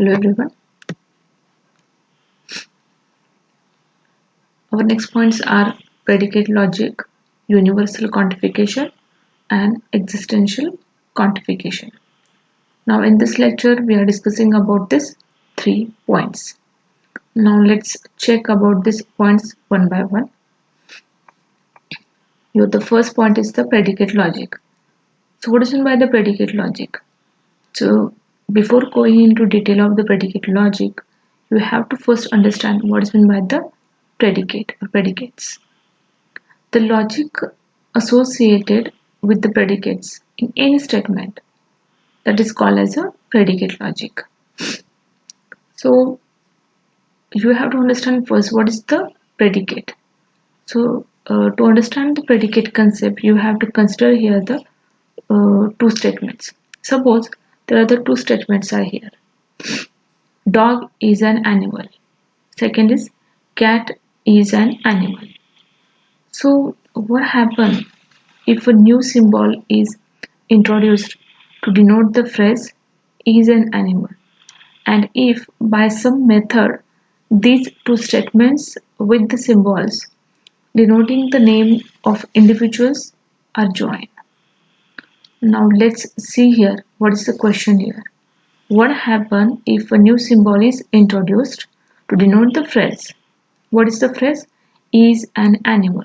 Hello everyone. Our next points are predicate logic, universal quantification, and existential quantification. Now in this lecture we are discussing about these 3 points. Now let's check about these points one by one. Here the first point is the predicate logic. So what is meant by the predicate logic? So before going into detail of the predicate logic, you have to first understand what is meant by the predicate or predicates. The logic associated with the predicates in any statement, that is called as a predicate logic. So you have to understand first what is the predicate. So to understand the predicate concept, you have to consider here the two statements. Suppose there are the two statements are here. Dog is an animal. Second is cat is an animal. So what happens if a new symbol is introduced to denote the phrase is an animal, and if by some method these two statements with the symbols denoting the name of individuals are joined? Now let's see here what is the question here. What happens if a new symbol is introduced to denote the phrase? What is the phrase? Is an animal.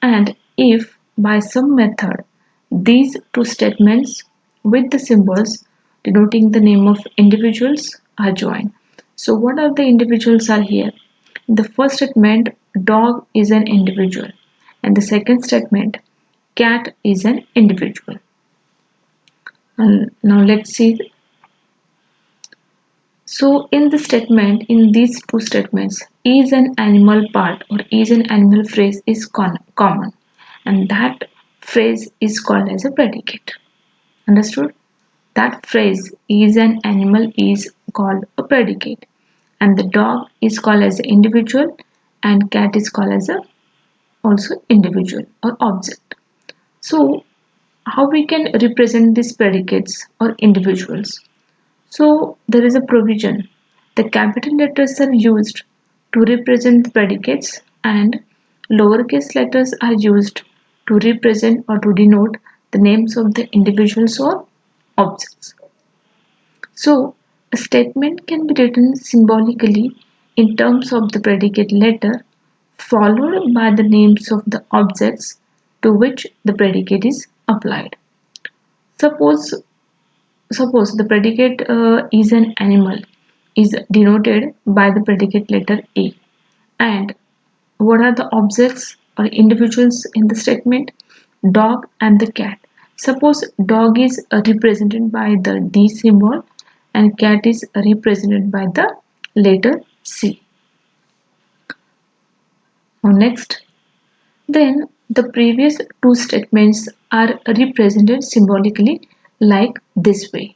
And if by some method these two statements with the symbols denoting the name of individuals are joined. So what are the individuals are here? In the first statement, dog is an individual, and the second statement, cat is an individual. And now let's see. So in the statement, in these two statements, is an animal part or is an animal phrase is common, and that phrase is called as a predicate. Understood? That phrase is an animal is called a predicate, and the dog is called as an individual, and cat is called as a also individual or object. So how we can represent these predicates or individuals? So there is a provision. The capital letters are used to represent the predicates, and lowercase letters are used to represent or to denote the names of the individuals or objects. So a statement can be written symbolically in terms of the predicate letter followed by the names of the objects to which the predicate is applied. Suppose Suppose the predicate is an animal is denoted by the predicate letter A, and what are the objects or individuals in the statement? Dog and the cat. Suppose dog is represented by the D symbol and cat is represented by the letter C. Now next, then the previous two statements are represented symbolically like this way.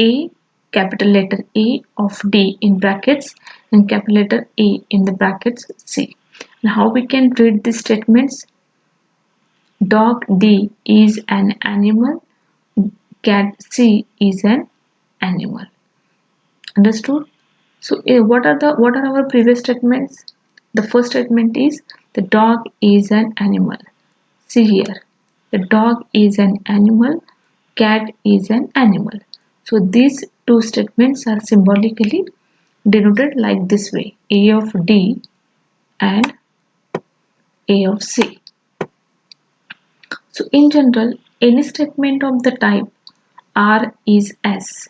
A, capital letter A of D in brackets and capital letter A in the brackets C. And how we can read these statements? Dog D is an animal, cat C is an animal. Understood? So what are our previous statements? The first statement is the dog is an animal. See here, the dog is an animal, cat is an animal. So these two statements are symbolically denoted like this way: A of D and A of C. So in general, any statement of the type R is S.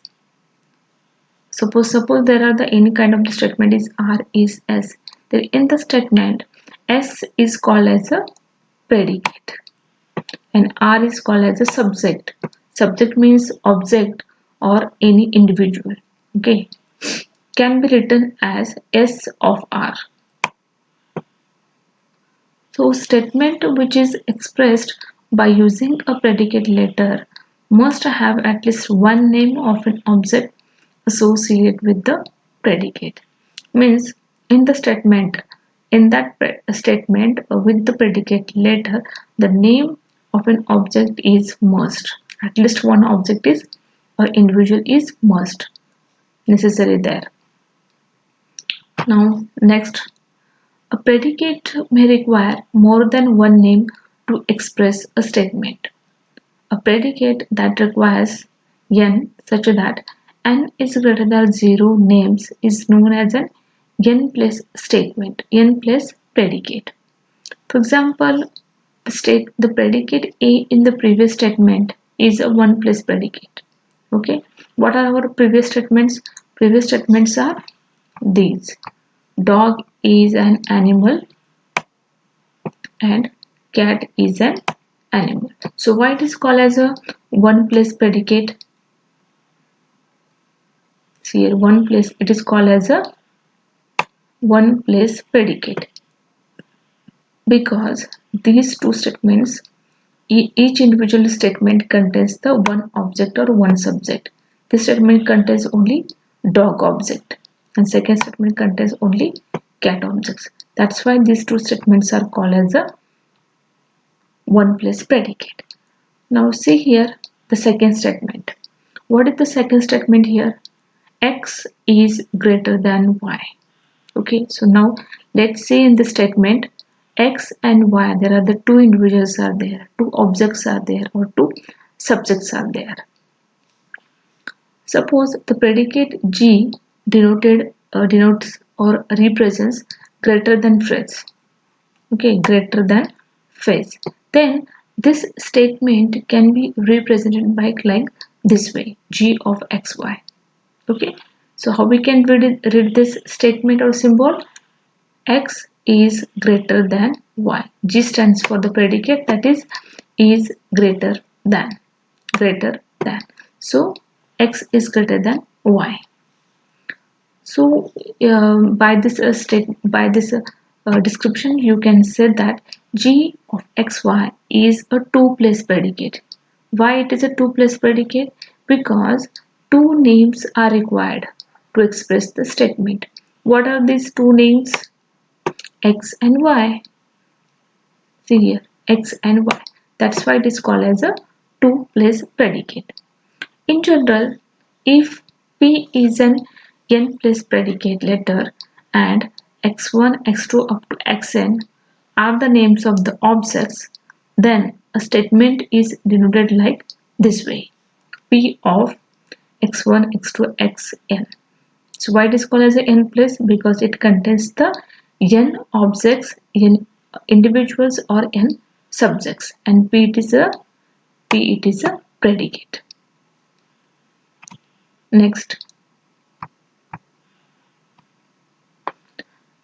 Suppose there are the any kind of the statement is R is S. Then in the statement, S is called as a predicate and R is called as a subject. Subject means object or any individual. Okay, can be written as S of R. So statement which is expressed by using a predicate letter must have at least one name of an object associated with the predicate. Means in the statement, in that statement with the predicate letter, the name of an object is must. At least one object is or individual is must. necessary there. Now next, a predicate may require more than one name to express a statement. A predicate that requires n such that n is greater than 0 names is known as an n plus statement, n plus predicate. For example, the predicate A in the previous statement is a 1 plus predicate. Okay, what are our previous statements? Previous statements are these: dog is an animal and cat is an animal. So why it is called as a 1 plus predicate? See here, 1 plus, it is called as a 1 plus predicate because these two statements, each individual statement contains the one object or one subject. This statement contains only dog object and second statement contains only cat objects. That's why these two statements are called as a 1 plus predicate. Now see here the second statement. What is the second statement here? X is greater than Y. Okay, so now let's say in this statement X and Y, there are the two individuals are there, two objects are there, or two subjects are there. Suppose the predicate G denotes or represents greater than phrase. Okay, greater than phrase. Then this statement can be represented by like this way: G of XY. Okay, so how we can read this statement or symbol? X is greater than Y. G stands for the predicate, that is greater than, greater than. So X is greater than Y. So by this description, you can say that G of XY is a 2 plus predicate. Why it is a 2 plus predicate? Because two names are required to express the statement. What are these two names? X and Y. See here, X and Y. That's why it is called as a 2 plus predicate. In general, if P is an n plus predicate letter and x1, x2 up to xn are the names of the objects, then a statement is denoted like this way: P of x1, x2, xn. So why it is called as a n plus? Because it contains the n objects, n individuals or n subjects, and P it is a predicate. Next,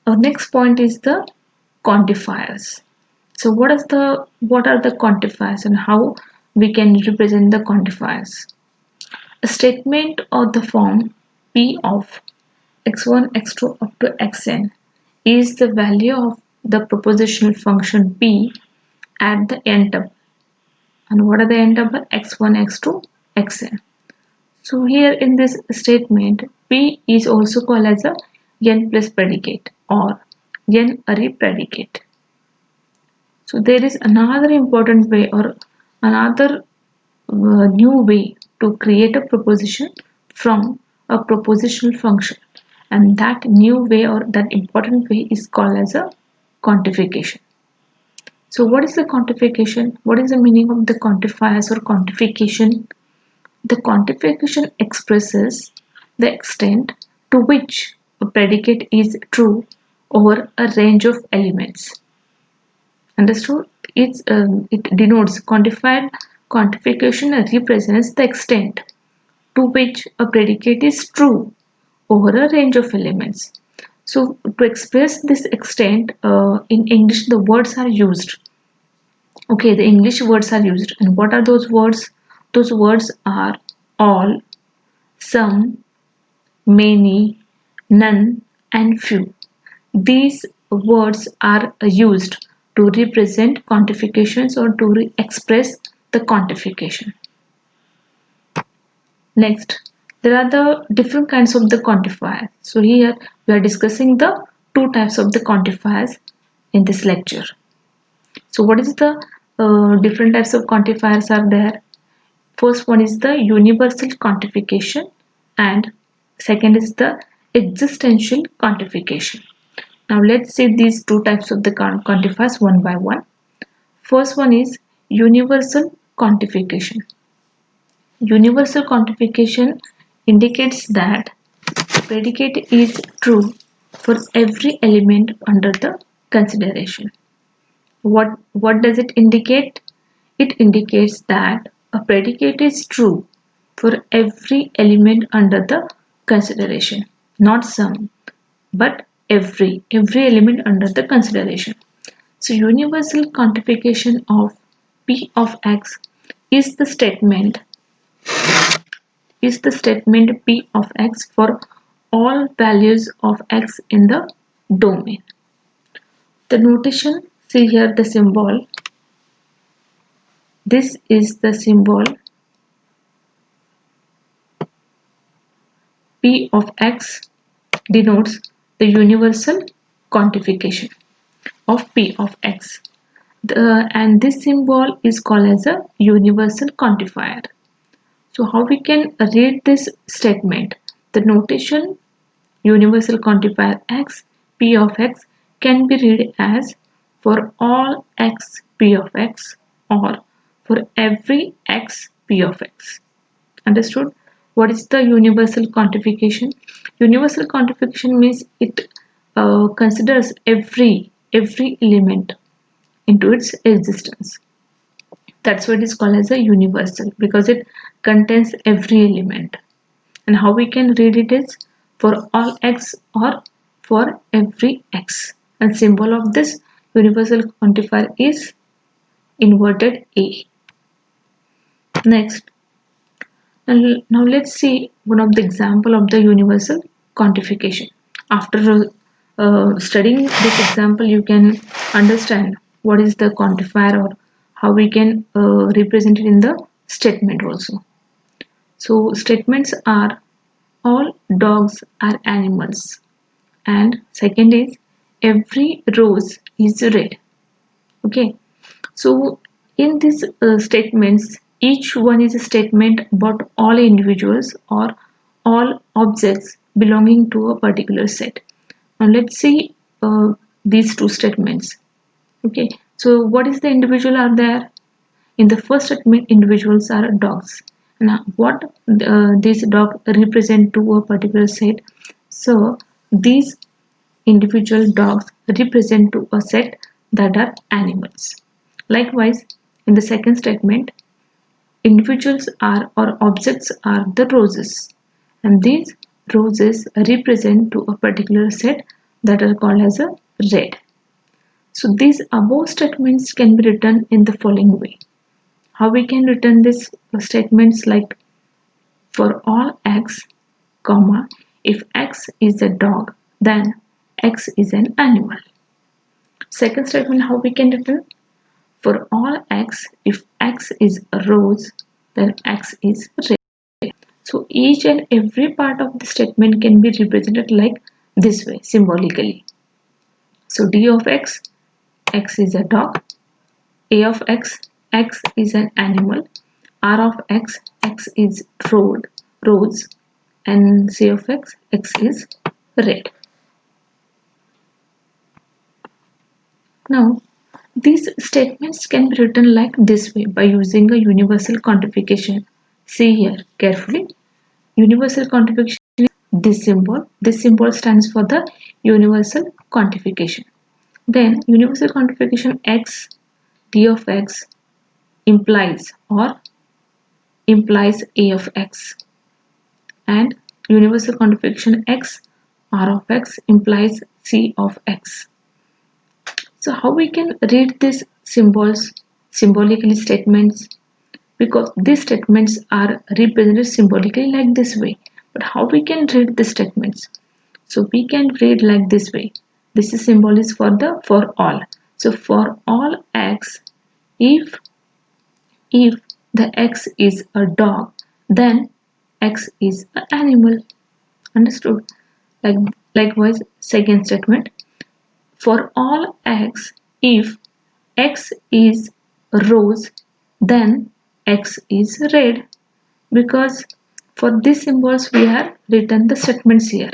our next point is the quantifiers. So what are the quantifiers and how we can represent the quantifiers? A statement of the form P of x1, x2 up to xn is the value of the propositional function P at the n tuple. And what are the n tuple? x1, x2, xn. So here in this statement, P is also called as a n plus predicate or n array predicate. So there is another important way or another new way to create a proposition from a propositional function, and that new way or that important way is called as a quantification. So what is the quantification? What is the meaning of the quantifiers or quantification? The quantification expresses the extent to which a predicate is true over a range of elements. Understood? It denotes quantification represents the extent to which a predicate is true over a range of elements. So to express this extent, in English the words are used. Okay, the English words are used, and what are those words? Those words are all, some, many, none, and few. These words are used to represent quantifications or to express the quantification. Next, there are the different kinds of the quantifier. So here we are discussing the two types of the quantifiers in this lecture. So what is the different types of quantifiers are there? First one is the universal quantification and second is the existential quantification. Now let's see these two types of the quantifiers one by one. First one is universal quantification. Universal quantification indicates that predicate is true for every element under the consideration. What does it indicate? It indicates that a predicate is true for every element under the consideration, not some, but every element under the consideration. So universal quantification of P of x is the statement P of x for all values of x in the domain. The notation, see here the symbol. This is the symbol P of x denotes the universal quantification of P of x. And this symbol is called as a universal quantifier. So how we can read this statement? The notation universal quantifier x, P of x can be read as for all x P of x or for every x P of x. Understood? What is the universal quantification? Universal quantification means it considers every element into its existence. That's what is called as a universal, because it contains every element. And how we can read it is for all x or for every x. And symbol of this universal quantifier is inverted A. Next, now let's see one of the example of the universal quantification. After studying this example, you can understand what is the quantifier or how we can represent it in the statement also. So statements are all dogs are animals, and second is every rose is red. Okay, so in these statements, each one is a statement about all individuals or all objects belonging to a particular set. Now let's see these two statements. Okay, so what is the individual are there? In the first statement, individuals are dogs. Now what these dogs represent to a particular set? So these individual dogs represent to a set that are animals. Likewise, in the second statement, individuals are or objects are the roses, and these roses represent to a particular set that are called as a red. So these above statements can be written in the following way. How we can written these statements like for all x, comma, if x is a dog, then x is an animal. Second statement, how we can written for all x, if x is a rose, then x is red. So each and every part of the statement can be represented like this way symbolically. So d of x, x is a dog. A of x, x is an animal. R of x, x is rose, and C of x, x is red. Now, these statements can be written like this way by using a universal quantification. See here carefully. Universal quantification is this symbol. This symbol stands for the universal quantification. Then universal quantification x, d of x implies a of x, and universal quantification x, r of x implies c of x. So how we can read these symbols, symbolically statements, because these statements are represented symbolically like this way. But how we can read the statements? So we can read like this way. This is symbol is for the for all. So for all x, if the x is a dog, then x is an animal. Understood? Likewise, second statement. For all x, if x is rose, then x is red, because For these symbols, we have written the statements here.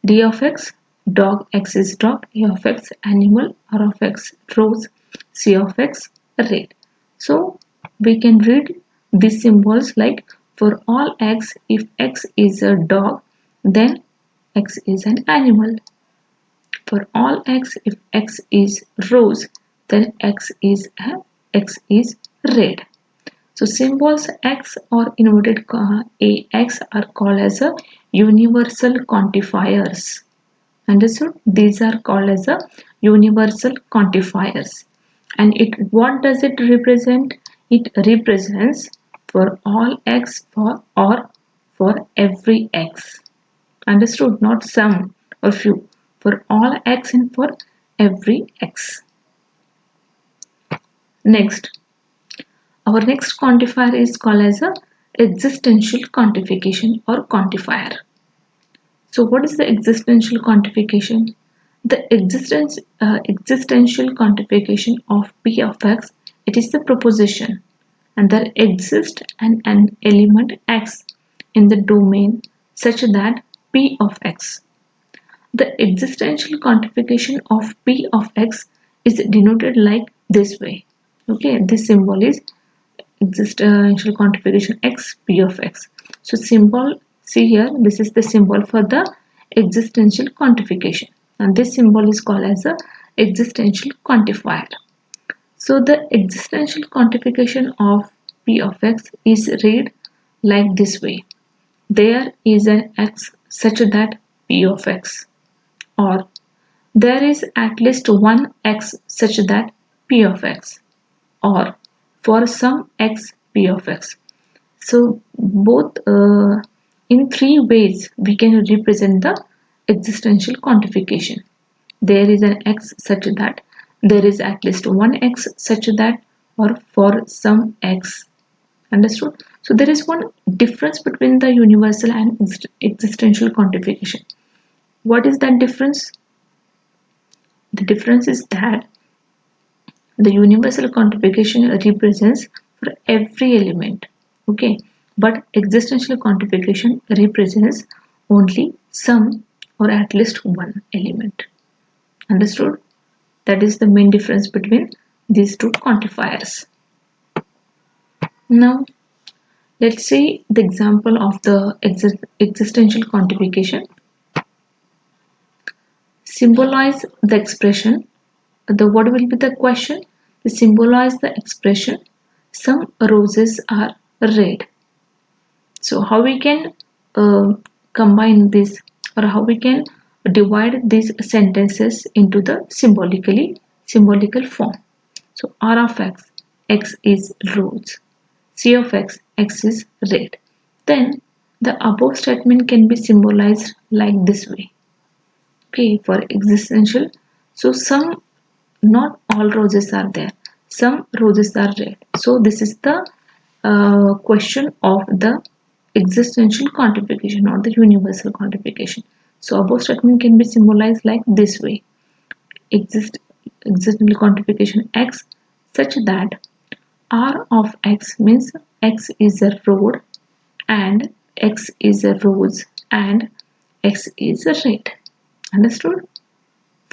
D of x, dog, x is dog, A of x, animal, R of x, rose, C of x, red. So we can read these symbols like for all x, if x is a dog, then x is an animal. For all x, if x is rose, then x is red. So symbols x or inverted ax are called as a universal quantifiers. Understood? These are called as a universal quantifiers. And what does it represent? It represents for all x for every x. Understood? Not some or few. For all x and for every x. Next, our next quantifier is called as a existential quantification or quantifier. So what is the existential quantification? The existential quantification of P of x, it is the proposition and there exists an element x in the domain such that P of x. The existential quantification of P of x is denoted like this way. Okay, this symbol is existential quantification x P of x. So symbol, see here, this is the symbol for the existential quantification and this symbol is called as a existential quantifier. So the existential quantification of P of x is read like this way. There is an x such that P of x, or there is at least one x such that P of x, or for some x P of x. So both in three ways we can represent the existential quantification. There is an x such that, there is at least one x such that, or for some x. Understood? So there is one difference between the universal and existential quantification. What is that difference? The difference is that the universal quantification represents for every element. Okay, but existential quantification represents only some or at least one element. Understood? That is the main difference between these two quantifiers. Now let's see the example of the existential quantification. Symbolize the expression. What will be the question? To symbolize the expression, some roses are red. So how we can combine this, or how we can divide these sentences into the symbolical form. So R of x, x is rose. C of x, x is red. Then the above statement can be symbolized like this way. Okay, for existential. So some, not all roses are there. Some roses are red. So this is the question of the existential quantification or the universal quantification. So above statement can be symbolized like this way. Existential quantification x such that R of x means x is a road and x is a rose and x is a red. Understood?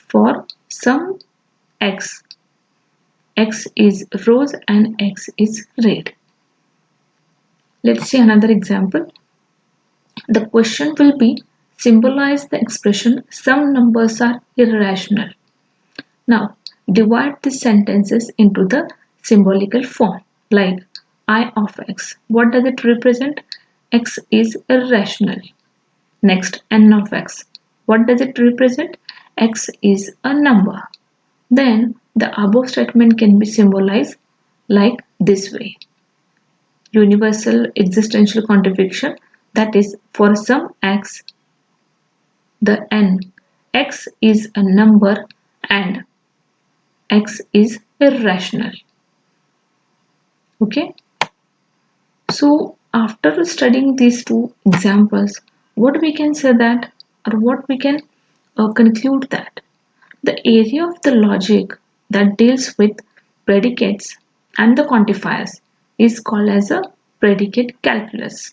For some x, x is rose and x is red. Let's see another example. The question will be symbolize the expression some numbers are irrational. Now divide these sentences into the symbolical form like I of x. What does it represent? X is irrational. Next, n of x. What does it represent? X is a number. Then the above statement can be symbolized like this way. Universal existential quantification, that is for some x, the n, x is a number and x is irrational. Okay. So after studying these two examples, what we can say that, or what we can conclude that the area of the logic that deals with predicates and the quantifiers is called as a predicate calculus.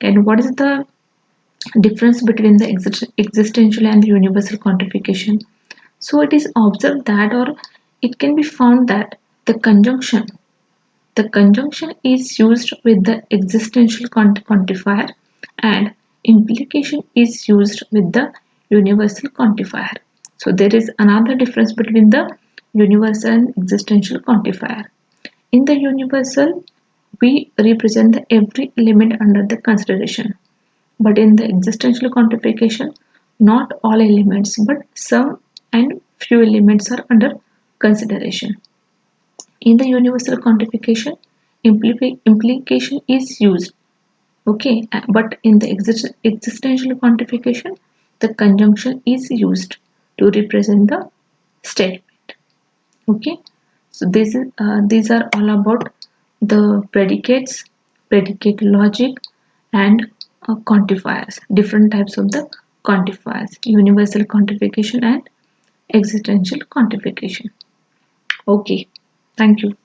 And what is the difference between the existential and the universal quantification? So it is observed that, or it can be found that the conjunction is used with the existential quantifier, and implication is used with the universal quantifier. So there is another difference between the universal and existential quantifier. In the universal, we represent the every element under the consideration. But in the existential quantification, not all elements, but some and few elements are under consideration. In the universal quantification, implication is used. Okay, but in the existential quantification, the conjunction is used to represent the statement. Okay, so these are all about the predicates, predicate logic, and quantifiers. Different types of the quantifiers: universal quantification and existential quantification. Okay, thank you.